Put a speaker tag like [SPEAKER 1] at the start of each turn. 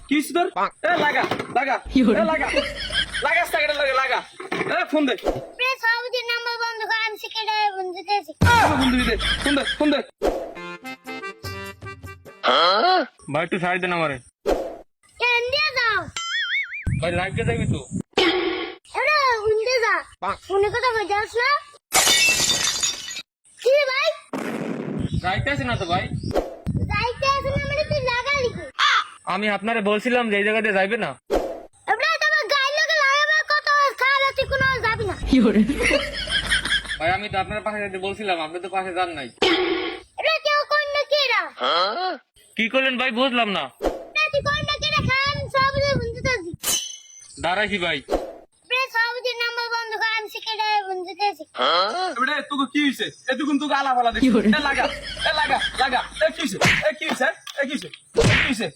[SPEAKER 1] কি তোর লাগা লাগা লাগা লাগা সাইকেল লাগা ফোন দে
[SPEAKER 2] প্লিজ সবুজের নাম্বার বন্ধ কর আমি সেকেন্ডারে বন্ধ করেছি
[SPEAKER 1] ফোন দে ফোন দে ভাই একটু সাইড দে না আমারে
[SPEAKER 2] কেন দিয়ে যাও
[SPEAKER 1] ভাই লাইভে যাবি তো
[SPEAKER 2] এরা উন্দে যা ফোনে কথা বলছিস না কি ভাই
[SPEAKER 1] যাইতে আছে না তো ভাই
[SPEAKER 2] যাইতে আছে না মানে তুই লাগালি কি
[SPEAKER 1] আমি আপনারে বলছিলাম যে এই জায়গাতে যাইবে না
[SPEAKER 2] এবড়া তোমার গায়ে লাগে লাগাবে কত খাবে তুই কোনো যাবি না
[SPEAKER 1] ভাই আমি তো আপনার পাশে যেতে বলছিলাম আপনি তো পাশে যান নাই
[SPEAKER 2] এটা কেউ কোন না কেরা
[SPEAKER 1] কি করলেন ভাই বুঝলাম না
[SPEAKER 2] তুই কোন না কেরা খান সবুজের বন্ধ করেছি
[SPEAKER 1] দাঁড়াইছি ভাই
[SPEAKER 2] প্লিজ সবুজের নাম্বার বন্ধ কর আমি সেকেন্ডারে বন্ধ করেছি
[SPEAKER 1] এবারে তোকে কি হইছে এতক্ষণ তোকে আলা ফালা দেখি লাগা লাগা লাগা কি হইছে কি হইছে কি হইছে